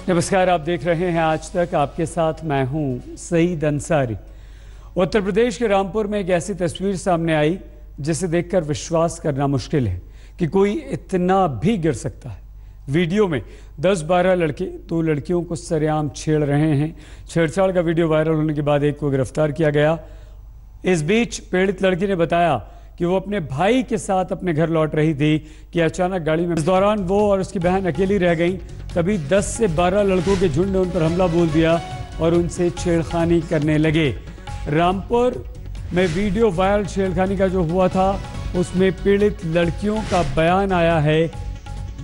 नमस्कार, आप देख रहे हैं आज तक। आपके साथ मैं हूं सईद अंसारी। उत्तर प्रदेश के रामपुर में एक ऐसी तस्वीर सामने आई जिसे देखकर विश्वास करना मुश्किल है कि कोई इतना भी गिर सकता है। वीडियो में 10-12 लड़के 2 लड़कियों को सरेआम छेड़ रहे हैं। छेड़छाड़ का वीडियो वायरल होने के बाद एक को गिरफ्तार किया गया। इस बीच पीड़ित लड़की ने बताया कि वो अपने भाई के साथ अपने घर लौट रही थी कि अचानक गाड़ी में, इस दौरान वो और उसकी बहन अकेली रह गईं। तभी 10 से 12 लड़कों के झुंड ने उन पर हमला बोल दिया और उनसे छेड़खानी करने लगे। रामपुर में वीडियो वायरल छेड़खानी का जो हुआ था उसमें पीड़ित लड़कियों का बयान आया है।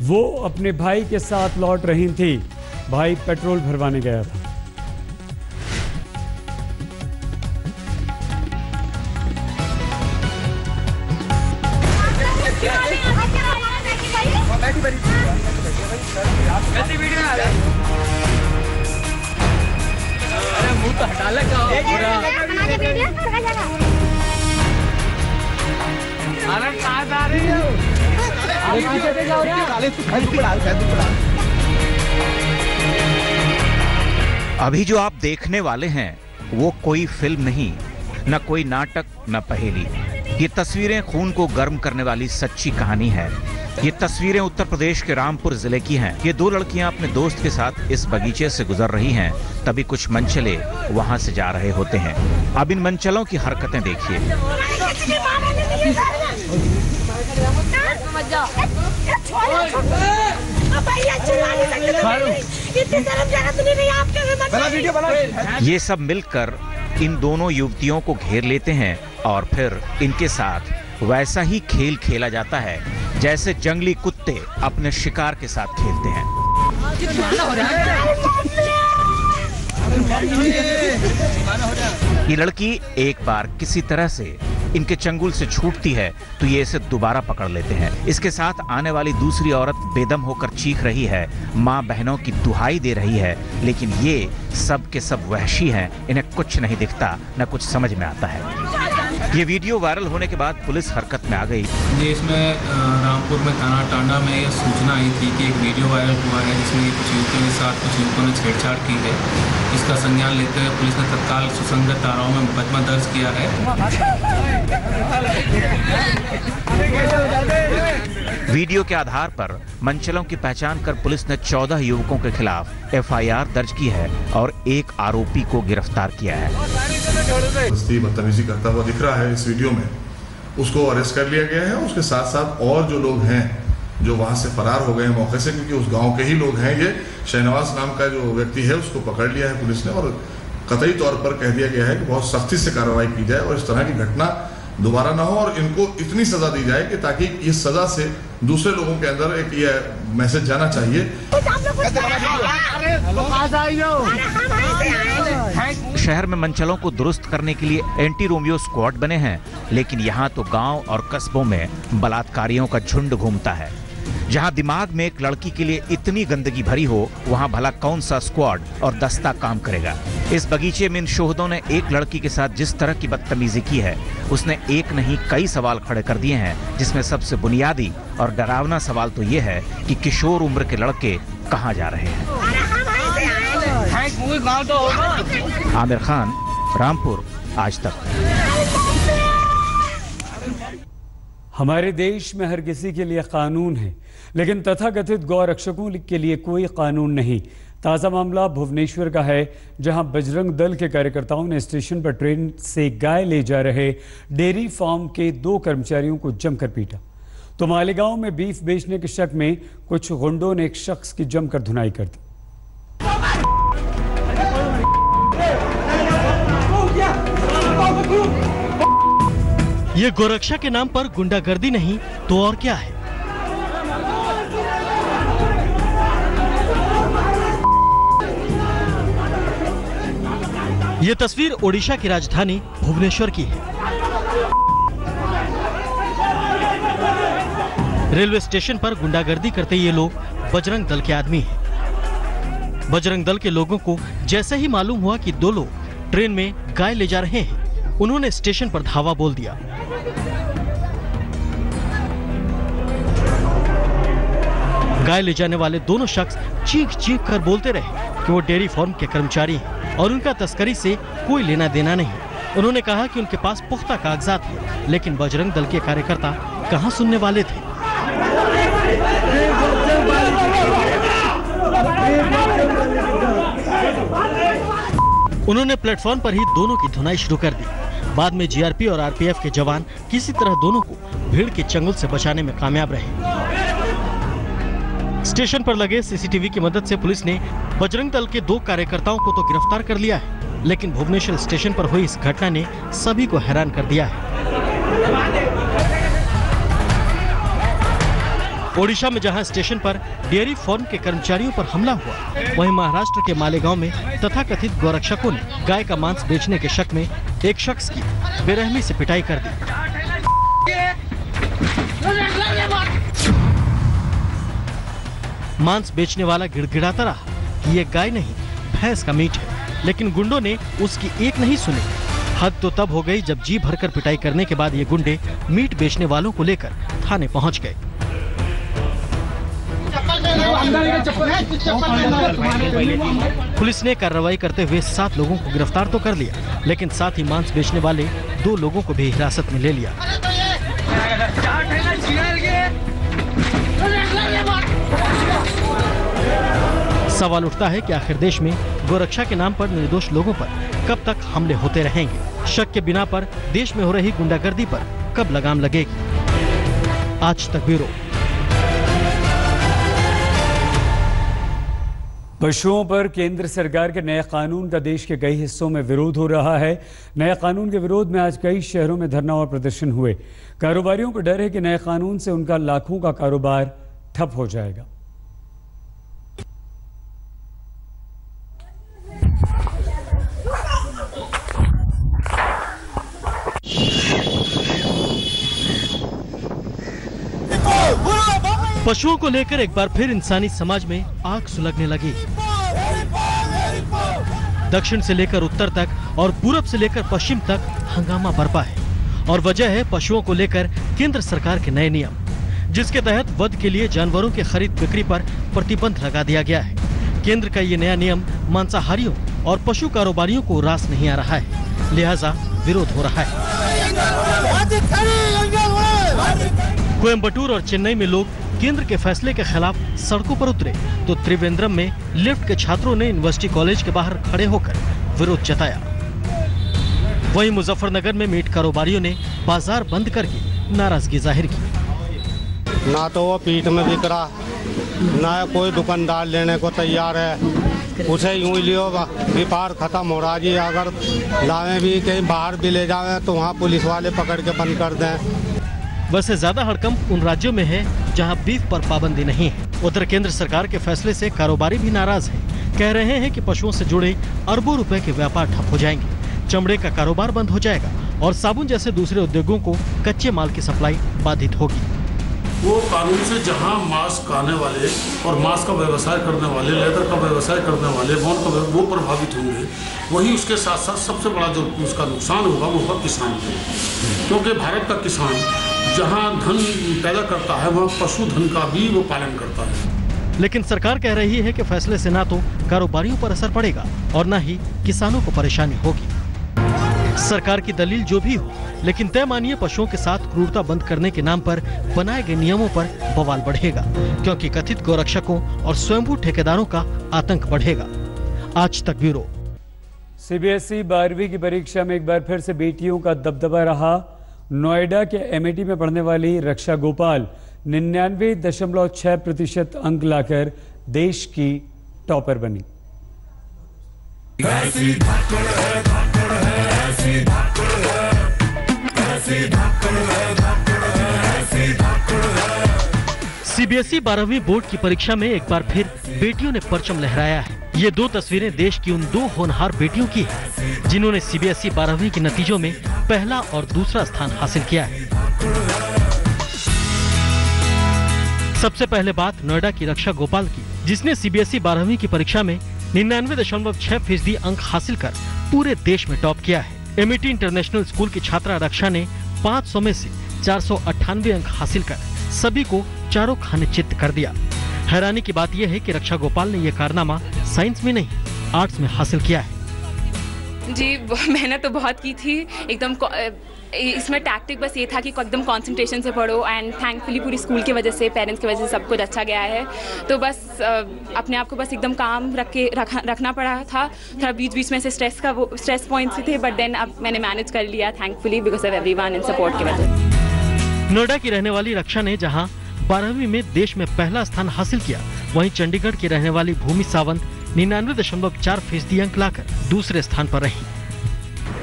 वो अपने भाई के साथ लौट रही थी। भाई पेट्रोल भरवाने गया था। अरे मुंह तो हटा ले अभी जो आप देखने वाले हैं वो कोई फिल्म नहीं, न कोई नाटक, न पहेली। ये तस्वीरें खून को गर्म करने वाली सच्ची कहानी है। ये तस्वीरें उत्तर प्रदेश के रामपुर जिले की हैं। ये 2 लड़कियां अपने दोस्त के साथ इस बगीचे से गुजर रही हैं। तभी कुछ मनचले वहां से जा रहे होते हैं। अब इन मनचलों की हरकतें देखिए। ये सब मिलकर इन दोनों युवतियों को घेर लेते हैं और फिर इनके साथ वैसा ही खेल खेला जाता है जैसे जंगली कुत्ते अपने शिकार के साथ खेलते हैं। ये लड़की एक बार किसी तरह से इनके चंगुल से छूटती है तो ये इसे दोबारा पकड़ लेते हैं। इसके साथ आने वाली दूसरी औरत बेदम होकर चीख रही है, माँ बहनों की दुहाई दे रही है, लेकिन ये सब के सब वहशी हैं। इन्हें कुछ नहीं दिखता, न कुछ समझ में आता है। ये वीडियो वायरल होने के बाद पुलिस हरकत में आ गई। ये इसमें रामपुर में थाना टांडा में यह सूचना आई थी कि एक वीडियो वायरल हुआ है जिसमें कुछ युवकों के साथ कुछ युवकों ने छेड़छाड़ की है। इसका संज्ञान लेते हुए पुलिस ने तत्काल सुसंगत धाराओं में मुकदमा दर्ज किया है। वीडियो के आधार पर मनचलों की पहचान कर पुलिस ने 14 युवकों के खिलाफ FIR दर्ज की है और एक आरोपी को गिरफ्तार किया है। बदतमीजी करता हुआ दिख रहा है इस वीडियो में, उसको अरेस्ट कर लिया गया है। उसके साथ साथ और जो लोग हैं जो वहां से फरार हो गए हैं मौके से, क्योंकि उस गांव के ही लोग हैं। ये शहनवाज नाम का जो व्यक्ति है उसको पकड़ लिया है पुलिस ने और कतई तौर पर कह दिया गया है कि बहुत सख्ती से कार्रवाई की जाए और इस तरह की घटना दोबारा ना हो और इनको इतनी सजा दी जाए कि ताकि इस सजा से दूसरे लोगों के अंदर एक ये मैसेज जाना चाहिए। शहर में मनचलों को दुरुस्त करने के लिए एंटी रोमियो स्क्वाड बने हैं, लेकिन यहाँ तो गांव और कस्बों में बलात्कारियों का झुंड घूमता है। जहां दिमाग में एक लड़की के लिए इतनी गंदगी भरी हो, वहां भला कौन सा स्क्वाड और दस्ता काम करेगा। इस बगीचे में इन शोहदों ने एक लड़की के साथ जिस तरह की बदतमीजी की है, उसने एक नहीं कई सवाल खड़े कर दिए हैं, जिसमें सबसे बुनियादी और डरावना सवाल तो ये है कि किशोर उम्र के लड़के कहां जा रहे हैं। आमिर खान, रामपुर, आज तक। हमारे देश में हर किसी के लिए कानून है, लेकिन तथाकथित गौ रक्षकों के लिए कोई कानून नहीं। ताज़ा मामला भुवनेश्वर का है, जहां बजरंग दल के कार्यकर्ताओं ने स्टेशन पर ट्रेन से गाय ले जा रहे डेयरी फार्म के 2 कर्मचारियों को जमकर पीटा। तो मालेगांव में बीफ बेचने के शक में कुछ गुंडों ने एक शख्स की जमकर धुनाई कर दी। ये गोरक्षा के नाम पर गुंडागर्दी नहीं तो और क्या है। ये तस्वीर ओडिशा की राजधानी भुवनेश्वर की है। रेलवे स्टेशन पर गुंडागर्दी करते ये लोग बजरंग दल के आदमी हैं। बजरंग दल के लोगों को जैसे ही मालूम हुआ कि 2 लोग ट्रेन में गाय ले जा रहे हैं, उन्होंने स्टेशन पर धावा बोल दिया। गाय ले जाने वाले दोनों शख्स चीख चीख कर बोलते रहे कि वो डेयरी फार्म के कर्मचारी हैं और उनका तस्करी से कोई लेना देना नहीं। उन्होंने कहा कि उनके पास पुख्ता कागजात थे, लेकिन बजरंग दल के कार्यकर्ता कहां सुनने वाले थे। उन्होंने प्लेटफॉर्म पर ही दोनों की धुनाई शुरू कर दी। बाद में जीआरपी और आरपीएफ के जवान किसी तरह दोनों को भीड़ के चंगुल से बचाने में कामयाब रहे। स्टेशन पर लगे सीसीटीवी की मदद से पुलिस ने बजरंग दल के 2 कार्यकर्ताओं को तो गिरफ्तार कर लिया है, लेकिन भुवनेश्वर स्टेशन पर हुई इस घटना ने सभी को हैरान कर दिया है। ओडिशा में जहां स्टेशन पर डेयरी फार्म के कर्मचारियों पर हमला हुआ, वहीं महाराष्ट्र के मालेगांव में तथाकथित गोरक्षकों ने गाय का मांस बेचने के शक में एक शख्स की बेरहमी से पिटाई कर दी। मांस बेचने वाला गिड़गिड़ाता रहा कि ये गाय नहीं भैंस का मीट है, लेकिन गुंडों ने उसकी एक नहीं सुनी। हद तो तब हो गई जब जी भरकर पिटाई करने के बाद ये गुंडे मीट बेचने वालों को लेकर थाने पहुंच गए। पुलिस ने कार्रवाई करते हुए 7 लोगों को गिरफ्तार तो कर लिया, लेकिन साथ ही मांस बेचने वाले 2 लोगों को भी हिरासत में ले लिया। सवाल उठता है कि आखिर देश में गोरक्षा के नाम पर निर्दोष लोगों पर कब तक हमले होते रहेंगे? शक के बिना पर देश में हो रही गुंडागर्दी पर कब लगाम लगेगी? आज तक ब्यूरो। पशुओं पर केंद्र सरकार के नए कानून का देश के कई हिस्सों में विरोध हो रहा है। नए कानून के विरोध में आज कई शहरों में धरना और प्रदर्शन हुए। कारोबारियों को डर है कि नए कानून से उनका लाखों का कारोबार ठप हो जाएगा। पशुओं को लेकर एक बार फिर इंसानी समाज में आग सुलगने लगी। दक्षिण से लेकर उत्तर तक और पूरब से लेकर पश्चिम तक हंगामा बरपा है, और वजह है पशुओं को लेकर केंद्र सरकार के नए नियम, जिसके तहत वध के लिए जानवरों की खरीद बिक्री पर प्रतिबंध लगा दिया गया है। केंद्र का ये नया नियम मांसाहारियों और पशु कारोबारियों को रास नहीं आ रहा है, लिहाजा विरोध हो रहा है। कोयम्बटूर और चेन्नई में लोग केंद्र के फैसले के खिलाफ सड़कों पर उतरे, तो त्रिवेंद्रम में लिफ्ट के छात्रों ने यूनिवर्सिटी कॉलेज के बाहर खड़े होकर विरोध जताया। वहीं मुजफ्फरनगर में मीट कारोबारियों ने बाजार बंद करके नाराजगी जाहिर की। ना तो वो पीठ में बिक रहा, ना कोई दुकानदार लेने को तैयार है। उसे यूं ही लियो, व्यापार खत्म हो रहा जी। अगर लावे भी कहीं बाहर भी ले जावे तो वहाँ पुलिस वाले पकड़ के बंद कर दें। वैसे ज्यादा हड़कंप उन राज्यों में है जहां बीफ पर पाबंदी नहीं है। उधर केंद्र सरकार के फैसले से कारोबारी भी नाराज हैं। कह रहे हैं कि पशुओं से जुड़े अरबों रुपए के व्यापार ठप हो जाएंगे, चमड़े का कारोबार बंद हो जाएगा और साबुन जैसे दूसरे उद्योगों को कच्चे माल की सप्लाई बाधित होगी। वो कानून से जहां मांस खाने वाले और मांस का व्यवसाय करने वाले, लेदर का व्यवसाय करने वाले, बोन का वो प्रभावित होंगे, वही उसके साथ साथ सबसे बड़ा जो उसका नुकसान होगा वो होगा किसान को, क्योंकि भारत का किसान जहां धन पैदा करता है वहां पशुधन का भी वो पालन करता है। लेकिन सरकार कह रही है कि फैसले से ना तो कारोबारियों पर असर पड़ेगा और न ही किसानों को परेशानी होगी। सरकार की दलील जो भी हो, लेकिन तय मानिए पशुओं के साथ क्रूरता बंद करने के नाम पर बनाए गए नियमों पर बवाल बढ़ेगा, क्योंकि कथित गोरक्षकों और स्वयंभू ठेकेदारों का आतंक बढ़ेगा। आज तक ब्यूरो। सीबीएसई 12वीं की परीक्षा में एक बार फिर से बेटियों का दबदबा रहा। नोएडा के एमआईटी में पढ़ने वाली रक्षा गोपाल 99.6% अंक लाकर देश की टॉपर बनी। सीबीएसई 12वीं बोर्ड की परीक्षा में एक बार फिर बेटियों ने परचम लहराया है। ये 2 तस्वीरें देश की उन 2 होनहार बेटियों की है जिन्होंने सीबीएसई 12वीं के नतीजों में पहला और दूसरा स्थान हासिल किया है। सबसे पहले बात नोएडा की रक्षा गोपाल की, जिसने सीबीएसई 12वीं की परीक्षा में 99.6% अंक हासिल कर पूरे देश में टॉप किया है। एमआईटी इंटरनेशनल स्कूल की छात्रा रक्षा ने 500 में से 498 अंक हासिल कर सभी को चारों खाने चित्त कर दिया। हैरानी की बात यह है कि रक्षा गोपाल ने यह कारनामा साइंस में नहीं, आर्ट्स में हासिल किया है। जी, मेहनत तो बहुत की थी एकदम। इसमें टैक्टिक बस ये था कि एकदम कंसंट्रेशन से पढ़ो, एंड थैंकफुली पूरी स्कूल की वजह से, पेरेंट्स की वजह से सब कुछ अच्छा गया है। तो बस अपने आप को बस एकदम काम रखना पड़ा था। थोड़ा बीच बीच में से स्ट्रेस पॉइंट्स थे, बट देन अब मैंने मैनेज कर लिया thankfully because of everyone in support की वजह से। नोएडा की रहने वाली रक्षा ने जहां 12वीं में देश में पहला स्थान हासिल किया, वहीं चंडीगढ़ की रहने वाली भूमि सावंत 99.4% अंक लाकर दूसरे स्थान पर रही।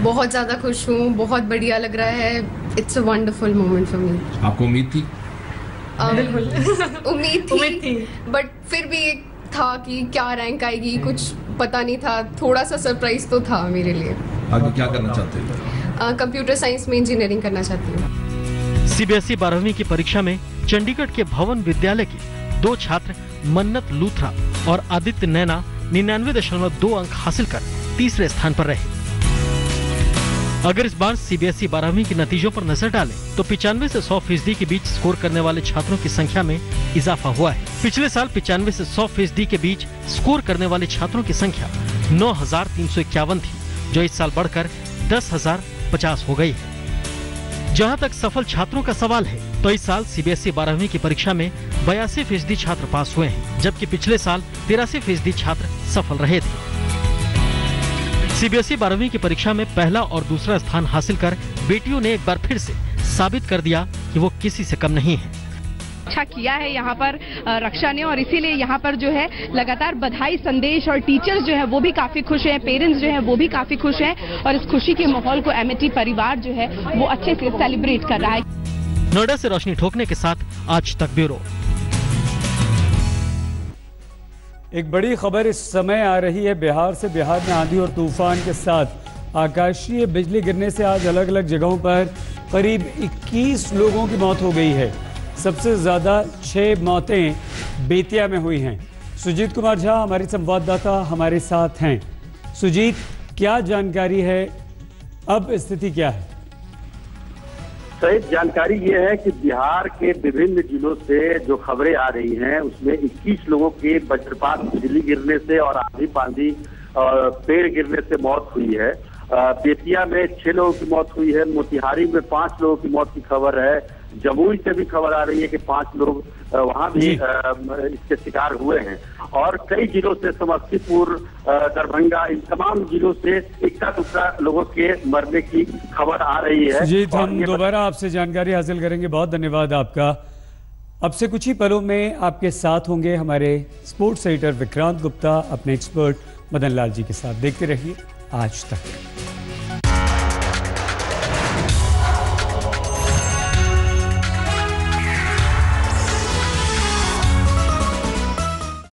बहुत ज्यादा खुश हूँ, बहुत बढ़िया लग रहा है। It's a wonderful moment for me. आपको उम्मीद थी? बिल्कुल उम्मीद थी, बट फिर भी एक था कि क्या रैंक आएगी, कुछ पता नहीं था। थोड़ा सा सरप्राइज तो था मेरे लिए। आगे क्या करना चाहते हैं? कंप्यूटर साइंस में इंजीनियरिंग करना चाहती हूँ। सीबीएसई 12वीं की परीक्षा में चंडीगढ़ के भवन विद्यालय के 2 छात्र मन्नत लूथरा और आदित्य नैना 99.2 अंक हासिल कर तीसरे स्थान पर रहे। अगर इस बार सीबीएसई 12वीं के नतीजों पर नजर डालें तो 95 से 100% के बीच स्कोर करने वाले छात्रों की संख्या में इजाफा हुआ है। पिछले साल 95 से 100% के बीच स्कोर करने वाले छात्रों की संख्या 9,351 थी, जो इस साल बढ़कर 10,050 हो गई है। जहां तक सफल छात्रों का सवाल है, तो इस साल सीबीएसई 12वीं की परीक्षा में 82% छात्र पास हुए हैं, जबकि पिछले साल 83% छात्र सफल रहे थे। सीबीएसई 12वीं की परीक्षा में पहला और दूसरा स्थान हासिल कर बेटियों ने एक बार फिर से साबित कर दिया कि वो किसी से कम नहीं है। अच्छा किया है यहाँ पर रक्षा ने, और इसीलिए यहाँ पर जो है लगातार बधाई संदेश, और टीचर्स जो है वो भी काफी खुश हैं, पेरेंट्स जो है वो भी काफी खुश हैं, और इस खुशी के माहौल को एमिटी परिवार जो है वो अच्छे से सेलिब्रेट कर रहा है। नोएडा से रोशनी ठोकने के साथ आज तक ब्यूरो। एक बड़ी खबर इस समय आ रही है बिहार से। बिहार में आंधी और तूफान के साथ आकाशीय बिजली गिरने से आज अलग अलग जगहों पर करीब 21 लोगों की मौत हो गई है। सबसे ज्यादा 6 मौतें बेतिया में हुई हैं। सुजीत कुमार झा हमारे संवाददाता हमारे साथ हैं। सुजीत, क्या जानकारी है, अब स्थिति क्या है? सही जानकारी ये है कि बिहार के विभिन्न जिलों से जो खबरें आ रही हैं उसमें 21 लोगों के वज्रपात, बिजली गिरने से और आंधी पांधी और पेड़ गिरने से मौत हुई है। बेतिया में 6 लोगों की मौत हुई है। मोतिहारी में 5 लोगों की मौत की खबर है। जमुई से भी खबर आ रही है कि 5 लोग वहां भी इसके शिकार हुए हैं, और कई जिलों से, समस्तीपुर, दरभंगा, इन तमाम जिलों से इक्का दुक्का लोगों के मरने की खबर आ रही है। सुजीत, हम दोबारा आपसे जानकारी हासिल करेंगे। बहुत धन्यवाद आपका। अब से कुछ ही पलों में आपके साथ होंगे हमारे स्पोर्ट्स एडिटर विक्रांत गुप्ता अपने एक्सपर्ट मदन लाल जी के साथ। देखते रहिए आज तक।